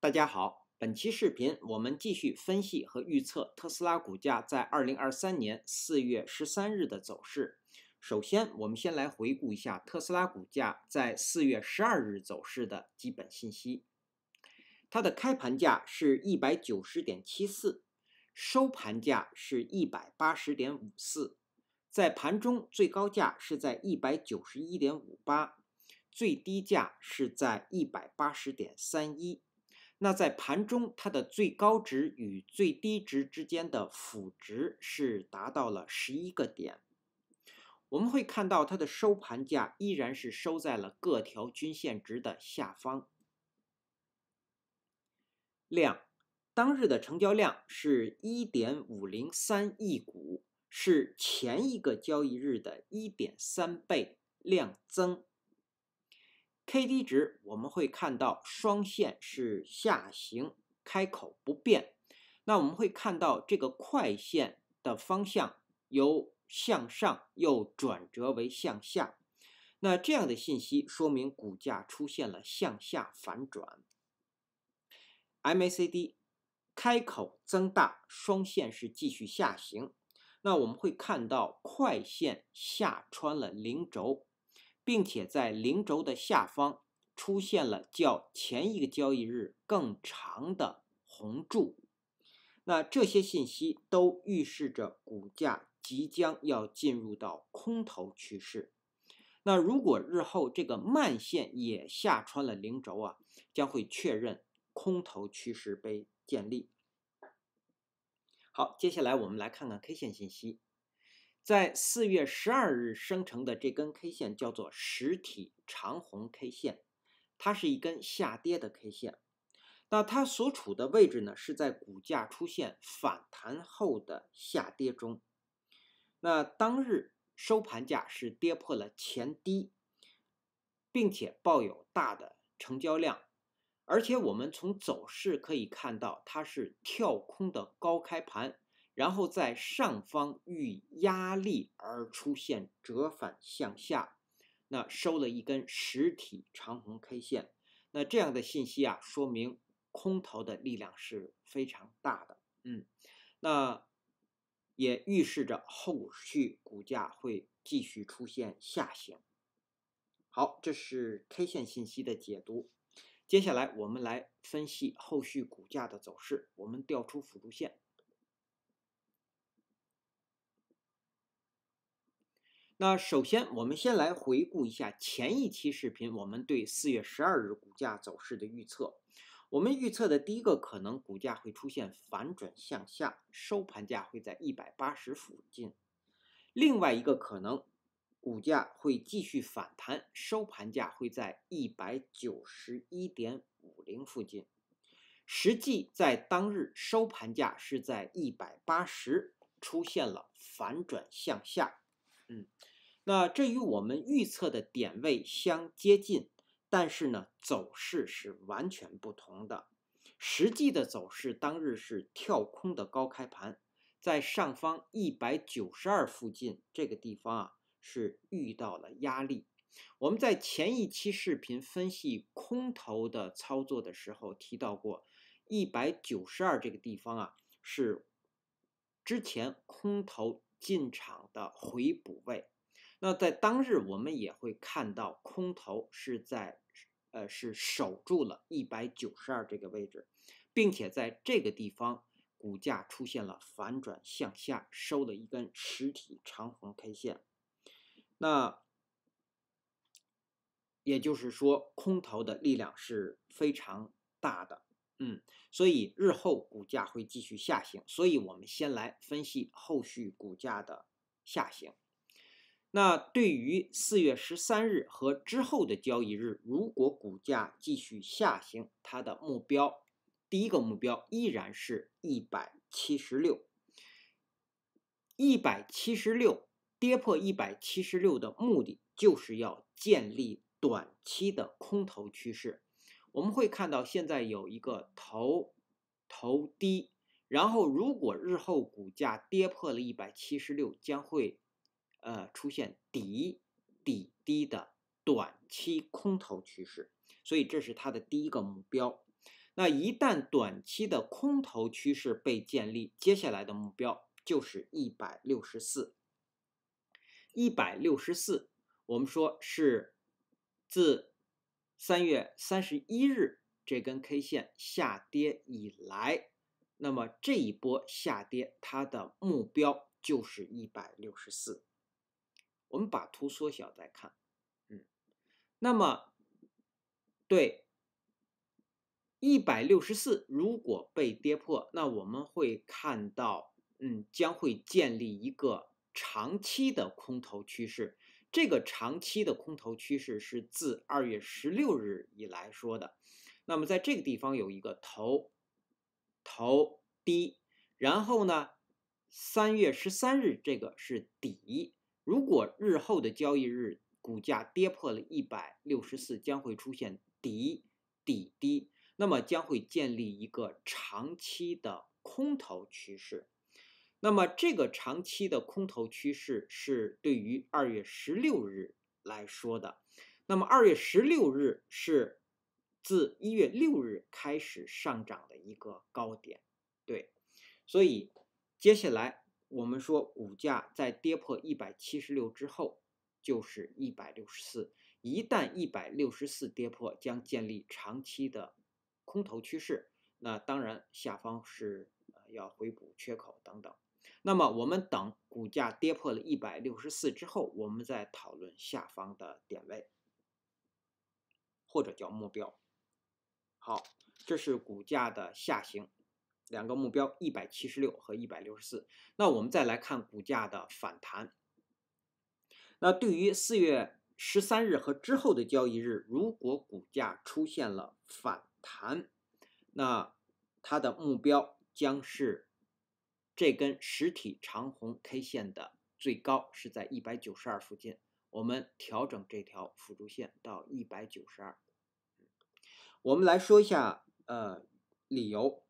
大家好，本期视频我们继续分析和预测特斯拉股价在2023年4月13日的走势。首先，我们先来回顾一下特斯拉股价在4月12日走势的基本信息。它的开盘价是190.74，收盘价是180.54，在盘中最高价是在191.58，最低价是在180.31。那在盘中，它的最高值与最低值之间的负值是达到了11个点。我们会看到它的收盘价依然是收在了各条均线值的下方。量，当日的成交量是1.503亿股，是前一个交易日的1.3倍量增。KD 值我们会看到双线是下行，开口不变。那我们会看到这个快线的方向由向上又转折为向下。那这样的信息说明股价出现了向下反转。MACD 开口增大，双线是继续下行。那我们会看到快线下穿了零轴，并且在零轴的下方出现了较前一个交易日更长的红柱。那这些信息都预示着股价即将要进入到空头趋势。那如果日后这个慢线也下穿了零轴啊，将会确认空头趋势被建立。好，接下来我们来看看 K 线信息。在4月12日生成的这根 K 线叫做实体长红 K 线，它是一根下跌的 K 线。那它所处的位置呢，是在股价出现反弹后的下跌中。那当日收盘价是跌破了前低，并且抱有大的成交量，而且我们从走势可以看到，它是跳空的高开盘，然后在上方遇压力而出现折返向下，那收了一根实体长红 K 线。那这样的信息啊，说明空头的力量是非常大的。那也预示着后续股价会继续出现下行。好，这是 K 线信息的解读。接下来我们来分析后续股价的走势。我们调出辅助线。那首先我们先来回顾一下前一期视频我们对4月12日股价走势的预测。我们预测的第一个可能，股价会出现反转向下，收盘价会在180附近。另外一个可能，股价会继续反弹，收盘价会在191.50附近。实际在当日收盘价是在180，出现了反转向下。那这与我们预测的点位相接近，但是呢，走势是完全不同的。实际的走势当日是跳空的高开盘，在上方192附近这个地方啊，是遇到了压力。我们在前一期视频分析空头的操作的时候提到过，192这个地方啊，是之前空头进场的回补位。那在当日我们也会看到空头是守住了192这个位置，并且在这个地方股价出现了反转向下，收了一根实体长红 K 线。那也就是说，空头的力量是非常大的。所以日后股价会继续下行，所以我们先来分析后续股价的下行。那对于4月13日和之后的交易日，如果股价继续下行，它的目标，第一个目标依然是176。176跌破176的目的就是要建立短期的空头趋势。我们会看到现在有一个头低，然后如果日后股价跌破了176，将会出现底低的短期空头趋势，所以这是它的第一个目标。那一旦短期的空头趋势被建立，接下来的目标就是164。164，我们说是自3月31日这根 K 线下跌以来，那么这一波下跌它的目标就是164。我们把图缩小再看，那么对164如果被跌破，那我们会看到，将会建立一个长期的空头趋势。这个长期的空头趋势是自2月16日以来说的。那么在这个地方有一个头低，然后呢，3月13日这个是底。如果日后的交易日股价跌破了164，将会出现底低，那么将会建立一个长期的空头趋势。那么这个长期的空头趋势是对于2月16日来说的。那么2月16日是自1月6日开始上涨的一个高点，对，所以接下来我们说股价在跌破176之后就是164，一旦164跌破，将建立长期的空头趋势。那当然下方是要回补缺口等等。那么我们等股价跌破了164之后，我们再讨论下方的点位，或者叫目标。好，这是股价的下行，两个目标176和164。那我们再来看股价的反弹。那对于4月13日和之后的交易日，如果股价出现了反弹，那它的目标将是这根实体长红 K 线的最高是在192附近，我们调整这条辅助线到192。我们来说一下理由，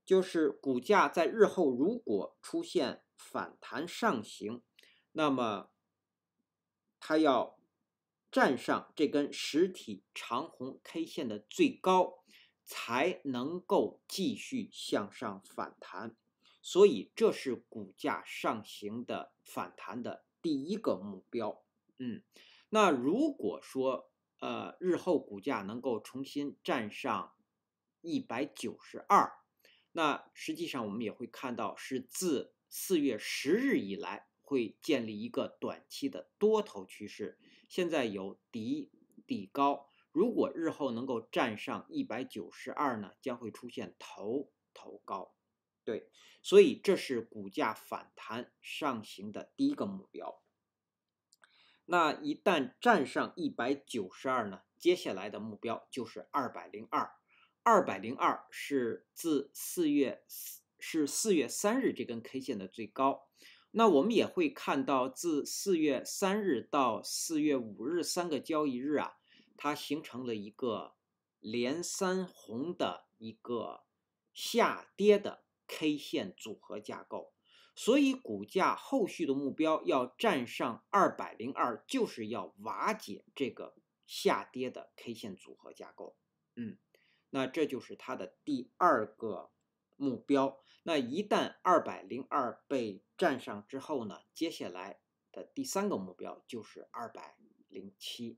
就是股价在日后如果出现反弹上行，那么它要站上这根实体长红 K 线的最高，才能够继续向上反弹。所以这是股价上行的反弹的第一个目标。那如果说日后股价能够重新站上192，那实际上我们也会看到是自4月10日以来会建立一个短期的多头趋势。现在有底高，如果日后能够站上192呢，将会出现头高。对，所以这是股价反弹上行的第一个目标。那一旦站上192呢，接下来的目标就是202。202是4月3日这根 K 线的最高。那我们也会看到，自4月3日到4月5日3个交易日啊，它形成了一个连三红的一个下跌的 K 线组合架构。所以股价后续的目标要站上202，就是要瓦解这个下跌的 K 线组合架构。那这就是它的第二个目标。那一旦202被站上之后呢，接下来的第三个目标就是207。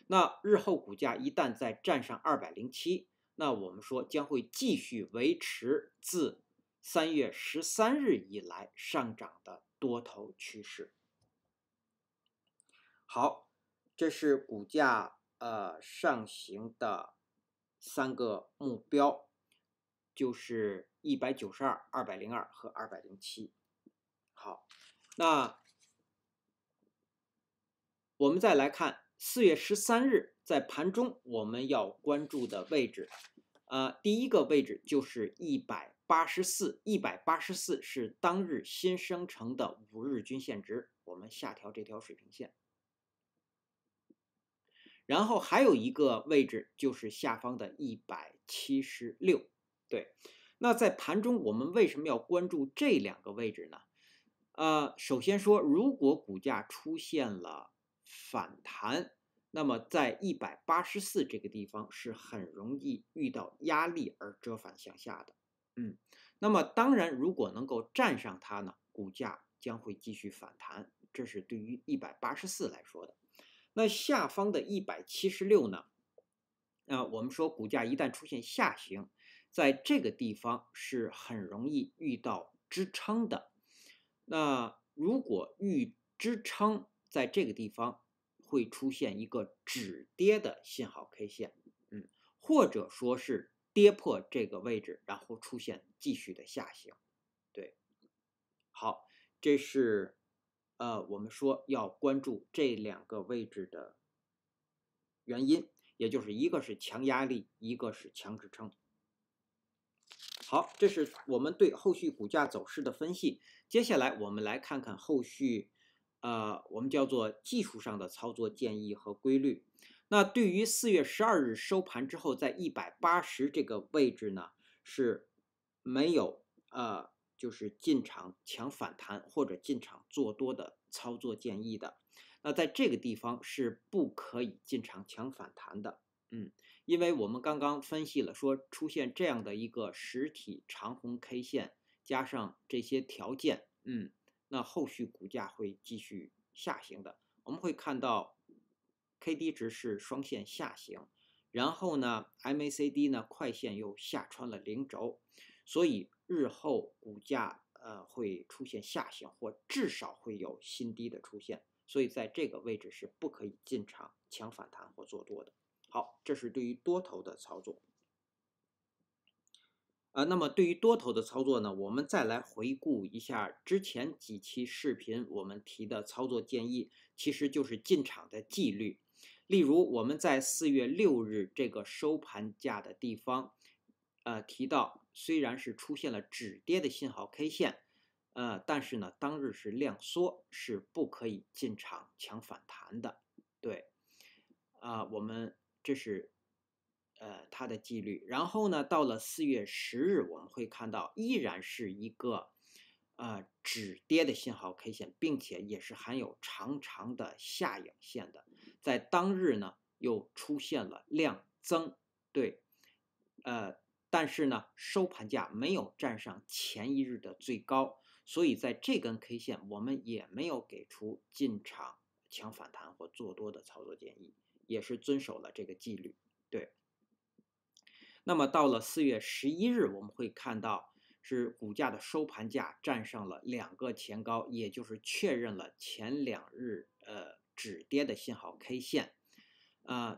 那日后股价一旦再站上207，那我们说将会继续维持自3月13日以来上涨的多头趋势。好，这是股价上行的三个目标，就是192、202和207。好，那我们再来看4月13日在盘中我们要关注的位置。第一个位置就是184是当日新生成的5日均线值，我们下调这条水平线。然后还有一个位置就是下方的176。对，那在盘中我们为什么要关注这两个位置呢？首先说，如果股价出现了反弹，那么在184这个地方是很容易遇到压力而折返向下的。那么当然，如果能够站上它呢，股价将会继续反弹，这是对于184来说的。那下方的176呢？我们说股价一旦出现下行，在这个地方是很容易遇到支撑的。那如果遇支撑，在这个地方会出现一个止跌的信号 K 线，或者说是跌破这个位置，然后出现继续的下行。对，好，这是我们说要关注这2个位置的原因，也就是一个是强压力，一个是强支撑。好，这是我们对后续股价走势的分析。接下来我们来看看后续，我们叫做技术上的操作建议和规律。那对于4月12日收盘之后，在180这个位置呢，是没有就是进场抢反弹或者进场做多的操作建议的。那在这个地方是不可以进场抢反弹的。因为我们刚刚分析了，说出现这样的一个实体长红 K 线，加上这些条件，那后续股价会继续下行的。我们会看到 KD 值是双线下行，然后呢 MACD 呢快线又下穿了0轴，所以日后股价会出现下行，或至少会有新低的出现。所以在这个位置是不可以进场抢反弹或做多的。好，这是对于多头的操作。那么对于多头的操作呢，我们再来回顾一下之前几期视频我们提的操作建议，其实就是进场的纪律。例如我们在4月6日这个收盘价的地方，提到虽然是出现了止跌的信号 K 线，但是呢当日是量缩，是不可以进场抢反弹的。对，我们这是它的纪律。然后呢，到了4月10日，我们会看到依然是一个止跌的信号 K 线，并且也是含有长长的下影线的。在当日呢，又出现了量增，对，但是呢，收盘价没有站上前一日的最高，所以在这根 K 线，我们也没有给出进场抢反弹或做多的操作建议。也是遵守了这个纪律，对。那么到了4月11日，我们会看到是股价的收盘价站上了2个前高，也就是确认了前2日止跌的信号 K 线，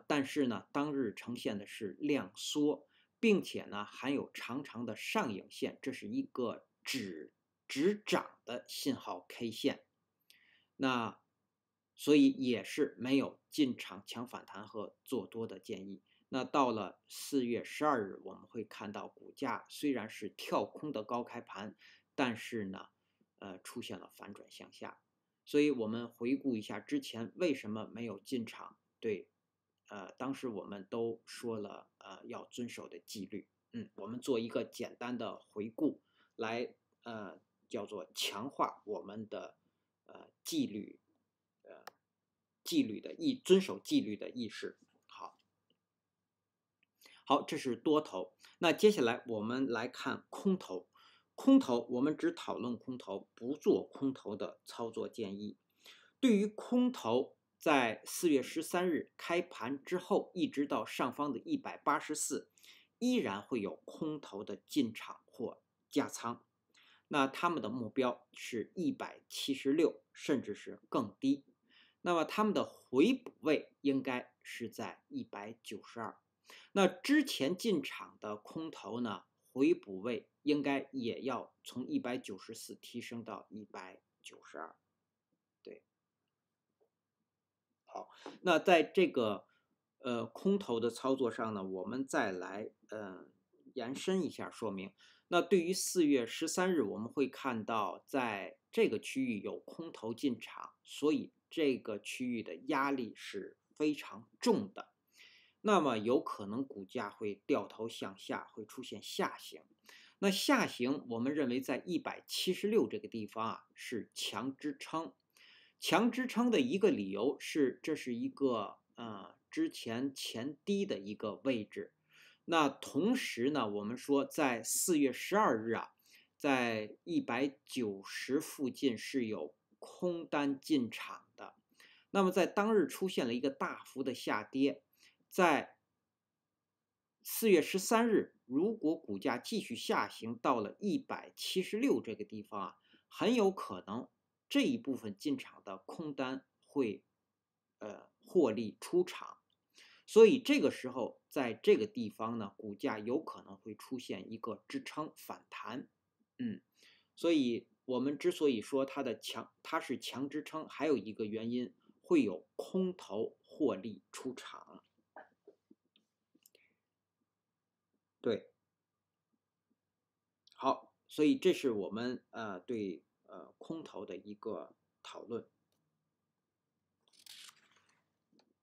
但是呢，当日呈现的是量缩，并且呢含有长长的上影线，这是一个止涨的信号 K 线。那所以也是没有进场抢反弹和做多的建议。那到了4月12日，我们会看到股价虽然是跳空的高开盘，但是呢，出现了反转向下。所以我们回顾一下之前为什么没有进场，对，当时我们都说了，要遵守的纪律。我们做一个简单的回顾，来叫做强化我们的纪律。遵守纪律的意识。好，这是多头。那接下来我们来看空头。空头我们只讨论空头，不做空头的操作建议。对于空头，在4月13日开盘之后，一直到上方的184，依然会有空头的进场或加仓。那他们的目标是176，甚至是更低。那么他们的回补位应该是在192。那之前进场的空头呢，回补位应该也要从194提升到192。对，好，那在这个空头的操作上呢，我们再来延伸一下说明。那对于4月13日，我们会看到在这个区域有空头进场，所以这个区域的压力是非常重的。那么有可能股价会掉头向下，会出现下行。那下行，我们认为在176这个地方是强支撑。强支撑的一个理由是，这是一个之前前低的一个位置。那同时呢，我们说在4月12日啊，在190附近是有空单进场的。那么在当日出现了一个大幅的下跌，在4月13日，如果股价继续下行到了176这个地方啊，很有可能这一部分进场的空单会获利出场。所以这个时候，在这个地方呢，股价有可能会出现一个支撑反弹。所以我们之所以说它是强支撑，还有一个原因会有空头获利出场。对，好，所以这是我们对空头的一个讨论。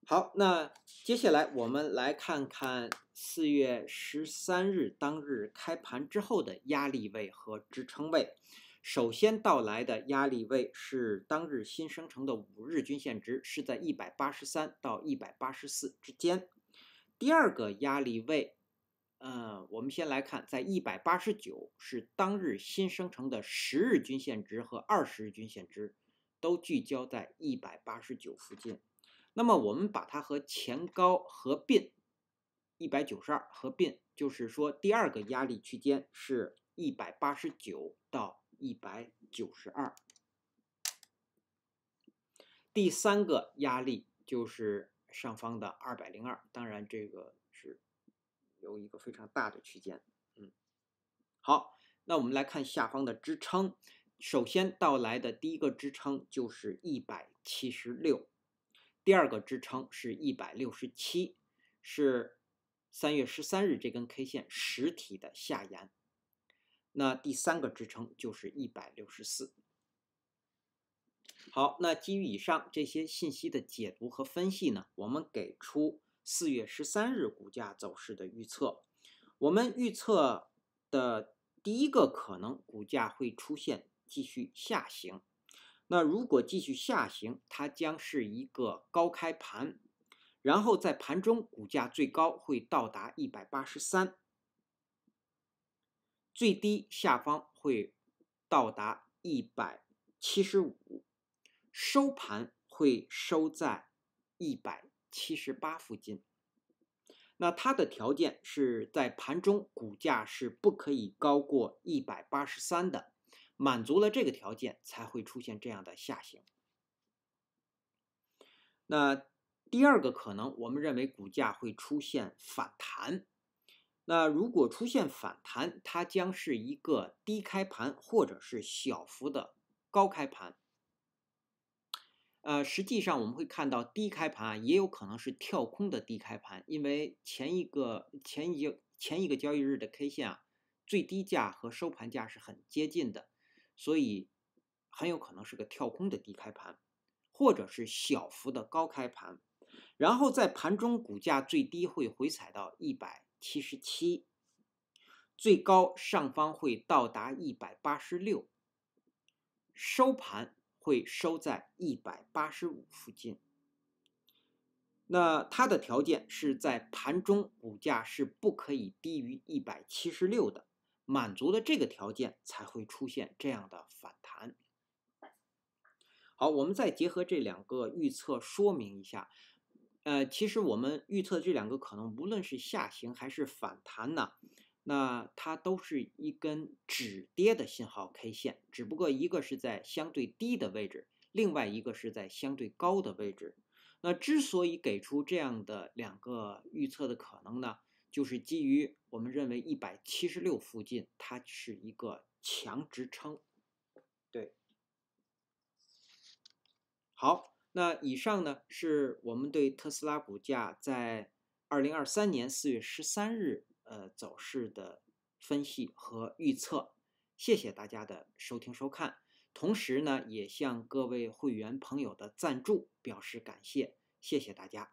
好，那接下来我们来看看4月13日当日开盘之后的压力位和支撑位。首先到来的压力位是当日新生成的5日均线值，是在183到184之间。第二个压力位，我们先来看，在189是当日新生成的10日均线值和20日均线值，都聚焦在189附近。那么我们把它和前高合并，192合并，就是说第二个压力区间是189到192。第三个压力就是上方的202，当然这个是有一个非常大的区间。好，那我们来看下方的支撑。首先到来的第一个支撑就是176。第二个支撑是167，是3月13日这根 K 线实体的下沿。那第三个支撑就是164。好，那基于以上这些信息的解读和分析呢，我们给出4月13日股价走势的预测。我们预测的第一个可能，股价会出现继续下行。那如果继续下行，它将是一个高开盘，然后在盘中股价最高会到达183，最低下方会到达175，收盘会收在178附近。那它的条件是在盘中股价是不可以高过183的，满足了这个条件才会出现这样的下行。那第二个可能，我们认为股价会出现反弹。那如果出现反弹，它将是一个低开盘或者是小幅的高开盘。实际上我们会看到低开盘也有可能是跳空的低开盘，因为前一个交易日的 K 线啊，最低价和收盘价是很接近的，所以很有可能是个跳空的低开盘，或者是小幅的高开盘，然后在盘中股价最低会回踩到177，最高上方会到达186，收盘会收在185附近。那它的条件是在盘中股价是不可以低于176的，满足了这个条件才会出现这样的反弹。好，我们再结合这两个预测说明一下。其实我们预测这两个可能，无论是下行还是反弹呢，那它都是一根止跌的信号 K 线，只不过一个是在相对低的位置，另外一个是在相对高的位置。那之所以给出这样的两个预测的可能呢，就是基于我们认为176附近它是一个强支撑。对，好，那以上呢是我们对特斯拉股价在2023年4月13日走势的分析和预测。谢谢大家的收听收看，同时呢也向各位会员朋友的赞助表示感谢，谢谢大家。